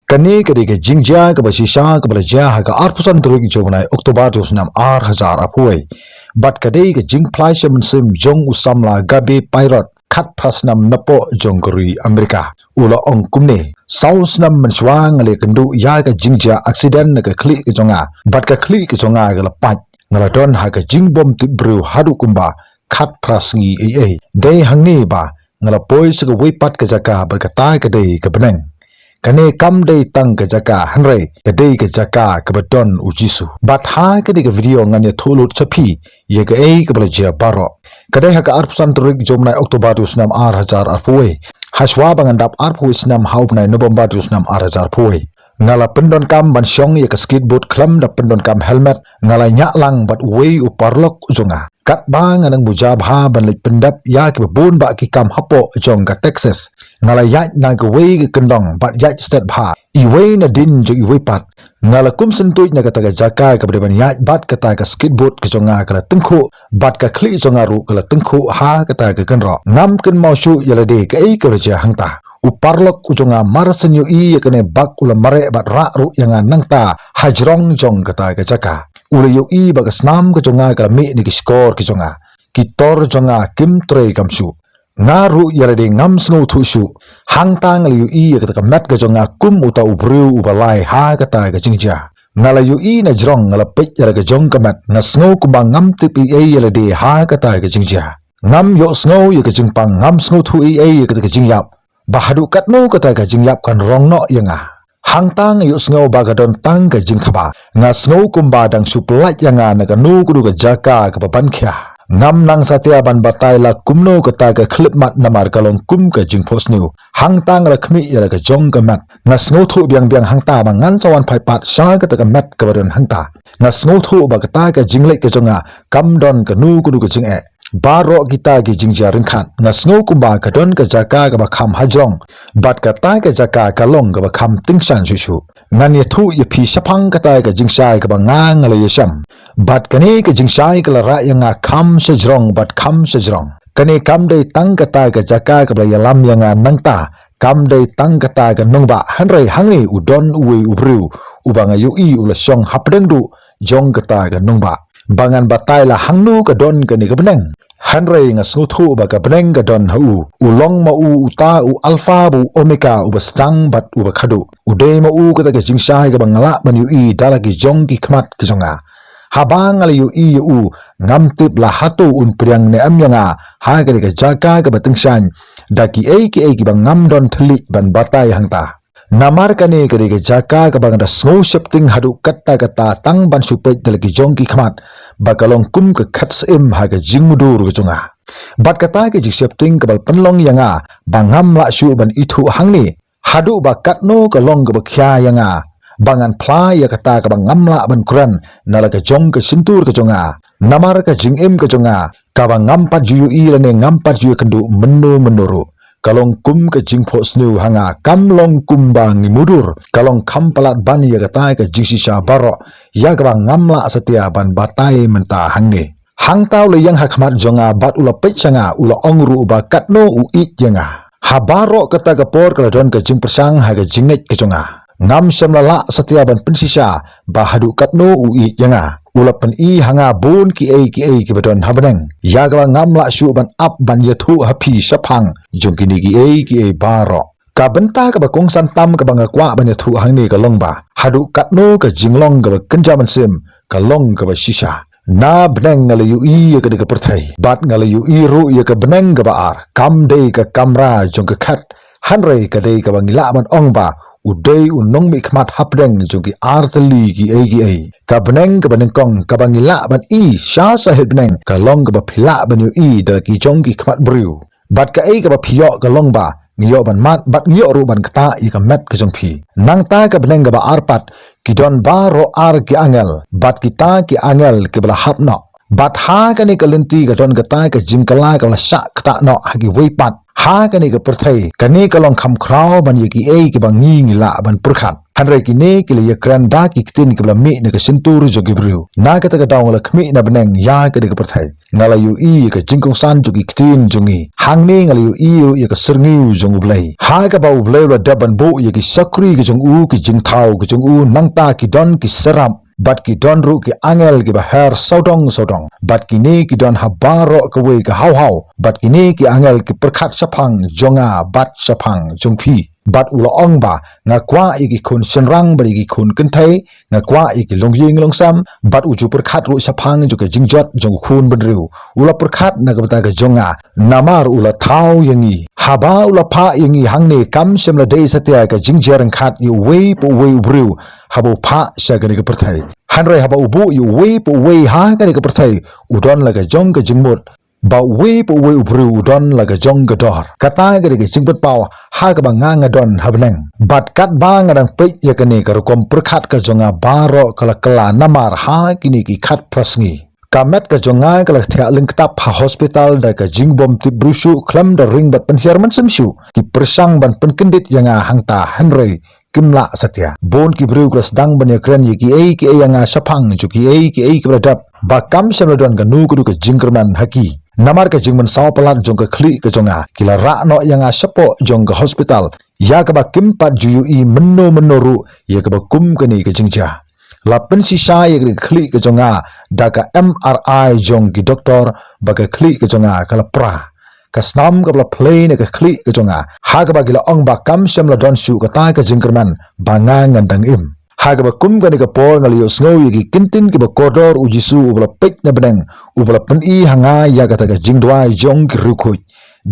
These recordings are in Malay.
Kani kadi ke jingja ke basisha ke belaja haga arpusan turun jomnai Oktober 2006 apuai. Bat kadi ke jing plai sim jong usamla gabe pilot kat prasnam napo jonggeri Amerika. Ula ong kumne saus nam mencuang le kendu ya ke jingja aksiden ke klik ke jonga. Bat ke klik ke jonga ke lepat ngaladon haga jing bom tibru hadu kumba kat prasngi day hangni ba ngalapoi sege wipat ke jaka berkata ke day ke beneng. Kane kam day tang ke jaka hanre ke day ke jaka ke bedon ujisu. Bat ha ke day ke video nganya thulut capi ye ke ke belajar baro. Kadai ha ke arpusan terik jomnai Oktober 2006 arpuai. Haswa bangandap arpuai senam haupnai November 2006 arpuai. Ngala pendon kam ban syong ye ke skateboard klam da pendon kam helmet ngala nyaklang bat wei uparlok ujunga. Kat bang anang bujab ha ban lit pendap ya ke bebun ba ki kam hapo jong ka Texas. Ngala yat na ke wei ke kendong bat yat stat bha. I wei na din jo i wei pat. Ngala kum sentuit na kata jaka ke ban yat bat kata ke skateboard ke jonga kala tengku bat ka kli jonga ru kala tengku ha kata ke kenro. Ngam ken mau syu yalade ke ke reja hangta. Uparlok ujonga marasenyu i kene bak ula mare bat ra ru yang nangta hajrong jong kata ke jaka ula yu i bagas nam ke jonga kala mi ni skor ke jonga kitor jonga kim tre kamsu ngaru yalade ngam sngu thusu hangta ngal yu i kata mat ke jonga kum uta ubru ubalai ha kata ke jingja ngala yu i na jrong ngala pek yala ke jong kamat na sngu kumbang ngam tipi yalade ha kata ke jingja ngam yo sngu ye ke jingpang ngam sngu thu ye kata ke jingyap bahadu katno kata ka jingyap kan rong no yanga hang tang yu sngo bagadon tang ka jing thaba nga sngo kumba dang suplat yanga na kanu kudu ka jaka ka papan khya ngam nang satya ban batai la kumno kata ka klip mat namar kalong kum ka jing post new hang tang la khmi ya ka jong ka mat nga sngo thu biang hang ta ba ngan chawan phai pat sha ka ta ka mat ka baron hang ta nga sngo thu ba kata ka jinglek ka jonga kam don ka nu kudu ka jing baro kita gi jingja ringkhan nga snow kumba ka don ka jaka ka bakham hajrong bat ka ta ka jaka ka long ka bakham tingsan shu ngan ye thu ye phi saphang ka ta ka jingsai ka banga ngala yesham bat kane ka jingsai ka la ra yanga kham sajrong bat kham sajrong kane kam dei tang ka ta ka jaka ka ba yalam yanga nangta kam dei tang ka ta ka nongba hanrei hangni udon uwe ubru ubanga yu i ula song hapdeng du jong ka ta ka nongba bangan batai la hangnu ka don ka ni ka beneng hanrei nga snuthu ba ka beneng ka don hau ulong ma u uta u alpha bu omega u bastang bat u khadu udei ma u ka ta ka jingsai ka bangala ban yu i dala ki jong ki khmat ki jonga habang ala yu i u ngam tip la hatu un priang ne am yanga ha ka ka jaka ka batingsan daki ki bangam don thli ban batai hangta namar kane kare ke jaka ka bangda snow shifting hadu katta kata tang ban supet dalaki jongki khmat bakalong kum ka khats im ha ka jingmudur ka chunga bat kata ke shifting ka bal panlong yanga bangam la shu ban ithu hangni hadu ba katno ka long ka bakhya yanga bangan phla ya kata ka bangam la ban kuran nala ka jong ka sintur ka chunga namar ka jingim ka chunga ka bangam pat ju i lane ngam pat ju kendu menuru kalong kum ke jingpho snu hanga kamlong kumbang mudur kalong kampalat ban ya kata ke jingsisa baro ya ka ngamla setia ban batai menta hangne hang tau le yang hakmat jonga bat ula pech sanga ula ongru ba katno u it yanga habaro kata ke por kaladon ke jing persang ha ke jinget ke jonga ngam semlala setia ban pensisa bahadu katno u it yanga ula pen i hanga bon ki badon habaneng ya ga ngamla shu ban up ban yathu hapi saphang jongkini ki baro ka benta ka bakong santam ka banga kwa ban yathu hangni ka longba hadu katno ka jinglong ka kenjaman sim ka long ka shisha na beneng ngala yu i ka de ka perthai bat ngala yu i ru ya ka beneng ka baar kam dei ka kamra jong ka khat hanrei ka dei ka bangila ban ongba udai unong mi khmat hapdeng jongki artli ki ka beneng ka beneng kong ka bangila ban i sha sahid beneng ka long ka phila ban yu i da ki jongki khmat bru bat ka ka phio ka long ba ngiyo ban mat bat ngiyo ru ban kata i ka met ka jongphi nang ta ka beneng ka ba arpat ki don ba ro ar ki angel bat kita ki angel ki bala hapno bat ha ka ni ka lenti ka don ka ta ka jingkala ka la sha kata no hagi weipat ha kani ka perthai kani ka long kham khrau ban yeki ki bangi ngila ban purkhat Hanrai kini kila ya keranda ki kitin kibla mi na ka sintur jogi bru. Na kata ka daong la kmi na beneng ya ka de ka perthai. Ngala yu i ka jingkong san jogi kitin jongi. Hang ni ngala yu i ru ya ka serngiu jong ublai. Ha ka ba ublai ra daban bo ya ki sakri ki jong u ki jing thau ki jong u nang ta ki don ki seram. Bat ki don ru ki angel ki ba her saudong. Bat kini ki don habaro ka we ka hau. Bat kini ki angel ki perkhat sapang jonga bat sapang jongpi. Bat ula ong ba nga kwa iki kun senrang bari iki kun kentai nga kwa iki longying longsam bat uju perkhat ru sapang juga jingjot jong kun benriu ula perkhat na ka ka jonga namar ula thau yangi haba ula pha yangi hangne kam semla dei satya ka jingjerang khat yu wei pu wei briu habo pha sagani ka perthai hanrai haba ubu yu wei pu wei ha ka ka perthai udon la ka jong ka jingmut ba wei pu wei ubru don la ga jong ga dor kata ga ga jingpet paw ha ga ba nga don habneng bat kat ba nga dang pe ya kani ka kom perkhat ka jonga baro kala kala namar ha kini ki khat prasngi kamet ka jonga kala thya ling tap ha hospital da ka jingbom ti brusu klam da ring bat pen herman semsu ki persang ban pen kendit yanga hangta henry kimla satya bon ki bru kras dang ban yakren yi ki yanga sapang ju ki bradap ba kam semdon ga nu ku ka jingkerman haki namar ka jingman saw palat jong ka khli ka jonga kila ra no yanga sapo jong ka hospital ya ka ba kim pat ju i menno ru ya ka ba kum ka ni ka jingja lapen si sha ya ka khli ka jonga da ka MRI jong ki doktor ba ka khli ka jonga kala pra kasnam ka bla plane ka khli ka jonga ha ka ba gila ong ba kam sem la don su ka ta ka jingkerman ba nga ngandang im haga ba kum ga ni ka por ngali usngo yi kintin ki ba kodor ujisu ubla pek na beneng ubla pen i hanga ya ga ta ga jingdwa jong ki rukhoi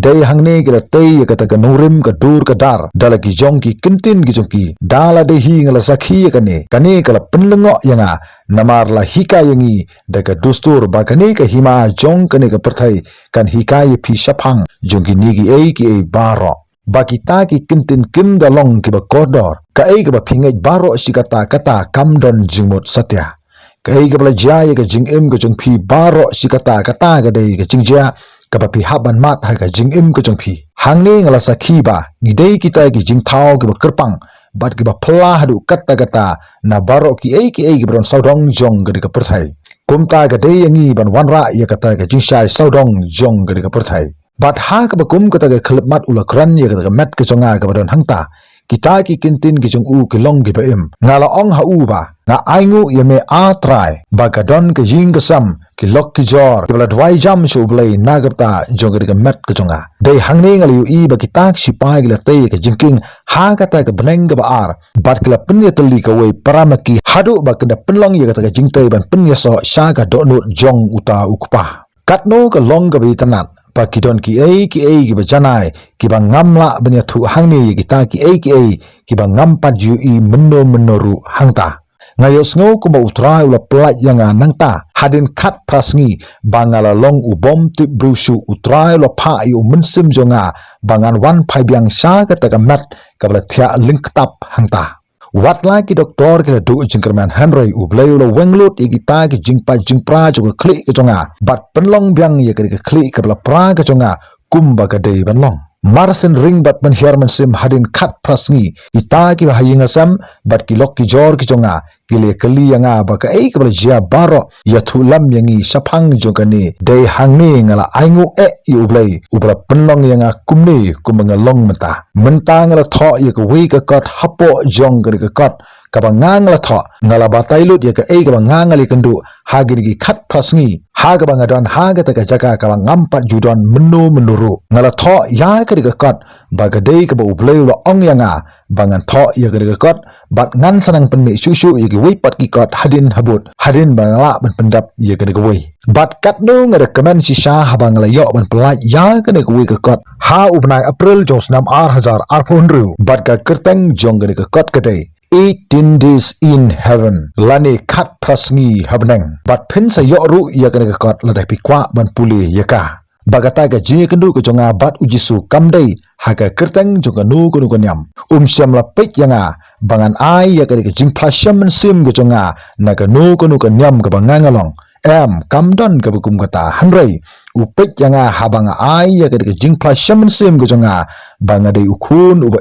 dai hangne ki la tei ya ga ta ga nurim ka dur ka dar dala ki jong ki kintin ki jong ki dala de hi ngala sakhi ya kane kala penlengo yanga namar la hika yangi da ka dustur ba kane ka hima jong kane ka perthai kan hika yi phi sapang jong ki ni ki baro bakita ki kintin kim dalong ki ba kodor ka ai ka ba phingai baro sikata kata kam don jingmut satya ka ai ka bla jaya ka jingim ka jong phi baro sikata kata ga dei ka jingja ka ba phi haban mat ha ka jingim ka jong phi hangne ngala sakhi ba ni dei kita ki jing thau ki ba kerpang bat ki ba phla hadu kata na baro ki ai ki bron saudong jong ga ka perthai kumta ga dei yangi ban wanra ya kata ka jingshai saudong jong ga ka perthai bat ha ka bakum ka ta ga khlmat ula kran ye ka mat ka chonga ka badon hangta kita ki kintin ki chung u ki long gi ba im ngala ong ha u ba nga aingu ye me a try ba ka don ka jing ka sam ki lok ki jor ki bla dwai jam shu blai nagarta jong ga mat ka chonga dei hangne ngali u i ba kita si pa gi la te ka jingking ha ka ta ka bleng ga ba ar bat kla pen ye tali ka wei paramaki hadu ba ka da penlong ye ka ta ka jingtai ban pen ye so sha ka do no jong uta ukpa katno ka long ga bi tanat pa kidon ki ai ki ba janai ki ba ngamla banya thu hangni ki ta ki ai ki ba ngam pat ju i menno ru hangta ngayo sngo ku ba utra ula plat yanga nangta hadin khat prasngi bangala long u bom ti brusu utra ula pha yu mensim jonga bangan wan phai byang sha ka ta ka mat ka bla thya link tap hangta watla ki doktor ki du jingkerman henry ublai lo wenglot igi ta ki jingpa juga klik ke jonga bat penlong byang ye ke klik ke bla pra ke jonga kumba ka dei banlong marsen ring bat ban herman sim hadin khat prasngi ita ki bahayinga sam bat ki lok ki jor ki jonga kile kali yanga ba ka ei ke bla jia baro ya thulam yangi saphang jongani dei hangni ngala aingu ublai ubra penlong yanga kumni kumenga long menta ngala tho ye ka wi ka kot hapo jong ka kot ka ba ngala tho ngala ba tailut ye ka ei ka ba ngali kendu hagir gi khat prasngi ha ka ba ngadon ha ga ta ka jaka ka ba ngampat judon menuru ngala tho ya ka ka kot ba ga dei ka ba ublai lo ong yanga bangan tho ye ka kot bat ngan sanang penmi susu ye ki wi pat ki kot hadin habut hadin bangla ban pendap ye ka wi bat kat no ngada kaman si sha habang la yo ban pelaj ya ka wi ka kot ha ubnai april jos nam ar hazar arphonru bat ka kerteng jong ka kot ka dei 18 days in heaven lani khat prasngi habneng bat phin sa yo ru ya ka kot la dai pikwa ban puli ya ka bagata ga ji kendu ko jonga bat ujisu kamdei haga kerteng jonga nu ko nyam syam la pek yanga bangan ai ya ka jing plasam sim ko jonga naga nu ko nyam ka bangangalong kamdon ka bukum kata hanrei upet yanga habanga ai ya ka jing pla shaman sim go jonga banga de ukun uba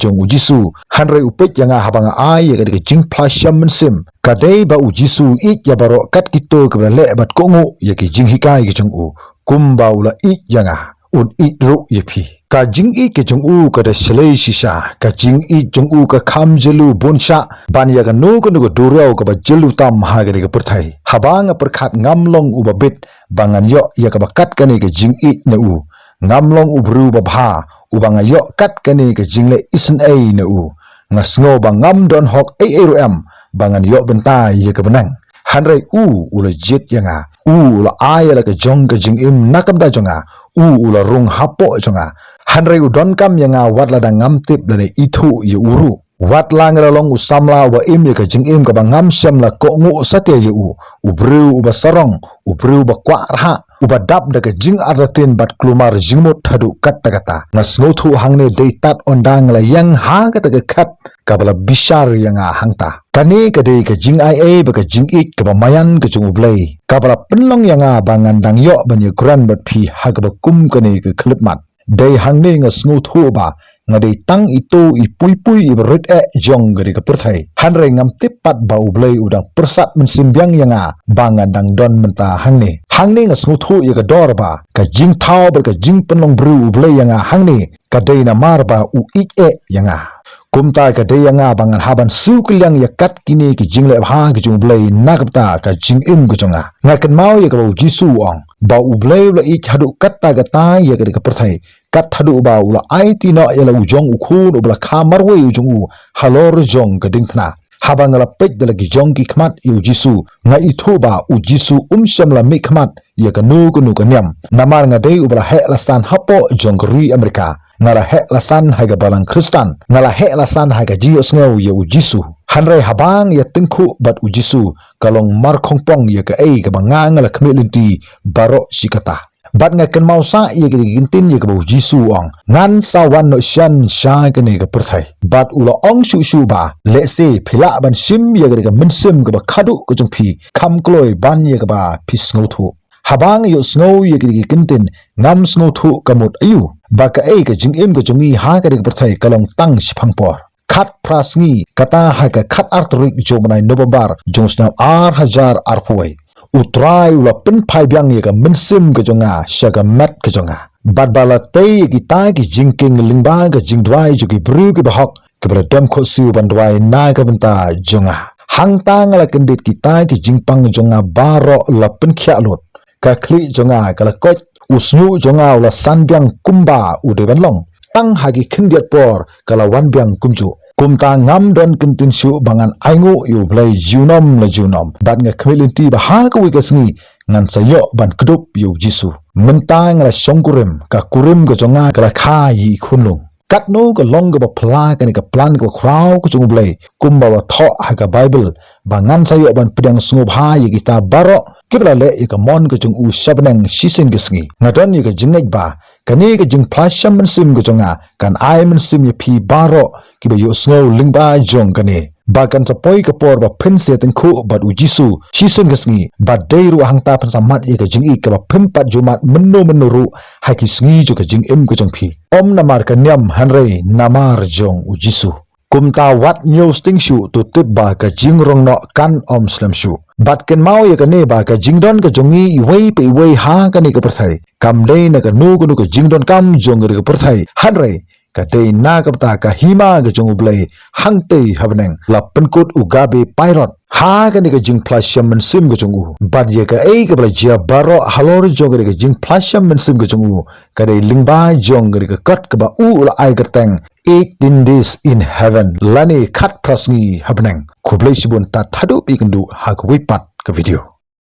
jong ujisu hanrei upet yanga habanga ai ya ka jing pla shaman sim kadai ba ujisu ya baro kat kito ka le bat kongu ya ki jing hikai ki jong u kumba ula yanga un ru yepi ka jing ke jong u ka da shlei shisha ka jing jong u ka kham jelu bonsha ban ya ga no ko no durau ka ba jelu tam ha ga ga perthai habang perkhat ngamlong u ba bit bangan yo ya ka ba kat ka ni ka jing ne u ngamlong u bru ba bha u banga yo kat ka ni ka jing le isen ne u ngasngo ba ngam don hok am bangan yo benta ya ka benang hanrei ula jit yanga ula aya la ka jong ka jing im nakam da jonga ula rung hapo jonga hanrei don kam yanga wat la da ngam tip la ne ithu ye uru wat la ngara long usamla wa im ye ka jing im ka ba ngam syam la ko ngu sate ye ubru uba sarong ubru ba kwa rha uba dap da ka jing aratin bat klumar jingmot thadu kata kata ngasngo thu hangne dei tat ondang la yang ha ka ta ka khat ka bala bishar yanga hangta kani ka dei ka jing ai ba ka jing ka ba mayan ka chung ublei ka bala penlong yanga bangan dang yo ban ye kuran bat phi ha ka ba kum kani ka khlip mat dei hangne ngasngo thu ba ngadei tang itu ipui ibrit jong gari ka perthai hanrei ngam tipat ba ublei udang persat mensimbyang yanga bangan dang don menta hangne ngasngo thu ye ka dor ba ka jing thau ba ka jing penlong bru ublei yanga hangne ka dei na mar ba u yanga kumta ka dei yanga bangan haban su kulyang ya kat kini ki jing le ha ki jung blei nakapta ka jing im ku jonga ngakan mau ya ka jisu ong ba u blei la hadu katta ga ta ya ka perthai kat hadu ba ula it no ya la ujong ukhun ubla khamar we ujong u halor jong ka dingna habang la pek de la gi jong ki khmat yu jisu nga itho ba u jisu sham la mi khmat ya ka nu ku nyam namar nga dei ubla he la san hapo jong ri amerika ngala he lasan haga balang kristan ngala he lasan haga jios ngau ye ujisu hanrei habang ya tengku bat ujisu kalong mar khongpong ye ka ka banga ngala khmelinti baro sikata bat nga kan mau sa ye ka gintin ye ka ujisu ong ngan sa wan no shan sha ka ne ka perthai bat ula ong shu ba le se phila ban sim ye ka minsim ka ba khadu ka jung phi kham kloi ban ye ka ba phis ngau thu habang yo snow ye ki kintin ngam snow thu kamut ayu ba ka ka jing im ka jungi ha ka dik perthai kalong tang siphang por khat prasngi kata ha ka khat artrik jomanai november jongsna hajar arpuai utrai ula pen phai byang ye ka minsim ka jonga shaga mat ka jonga bat bala tei ki ta ki jingking lingba ka jingdwai ju ki bru ki bahok ka bra dam kho su bandwai na ka benta jonga hang tang la kendit kita ki jingpang jonga baro la pen khya lot ka kli jonga kala koch usnu jonga ula sanbyang kumba udeban long tang hagi khindiat por kala wanbyang kumju kumta ngam don kintin shu bangan aingu yu blai junom la junom bat nga khmelinti ba ha ka wikasngi ngan sayo ban kdup yu jisu mentang la shongkurim ka kurim ga jonga kala kha yi khunlung katno ka long ga phla ka ni ka plan ka kraw ku chung blai kumba wa tho ha ka bible bangan sayo ban pedang sungob ha yi kita baro kibla le ka mon ka chung u shabnang shisin gisngi ngadon yi ka jingaj ba kani ka jing plasham mensim ka jonga kan ai mensim yi phi baro kiba yu sngow lingba jong kani bakan sapoi ka por ba phin se ten khu bat u jisu shisin gisngi bat deiru hangta pan samat yi ka jingi ka ba phim pat jumat menno ru ha ki sngi ju ka jing im ka jong phi om namar ka nyam hanrei namar jong u jisu kumta wat nyo sting shu tu tip ba ka jing rong no kan om slam shu bat ken mau ye ka ne ba ka jing don ka jongi wei pe wei ha ka ni ka perthai kam dei na ka nu ka jing don kam jong ka perthai hanrei ka dei na ka ta ka hima ka jong ublei hang tei habneng la penkut ugabe pairot ha ka ni ka jing plasham men sim ka jong u bat ye ka ka bla jia baro halor jong ka jing plasham men sim ka jong u ka dei lingba jong ka kat ka ba u la ai ka teng 18 days in heaven lani khat prasngi habneng khublei sibun ta thadu pikandu ha ka wipat ka video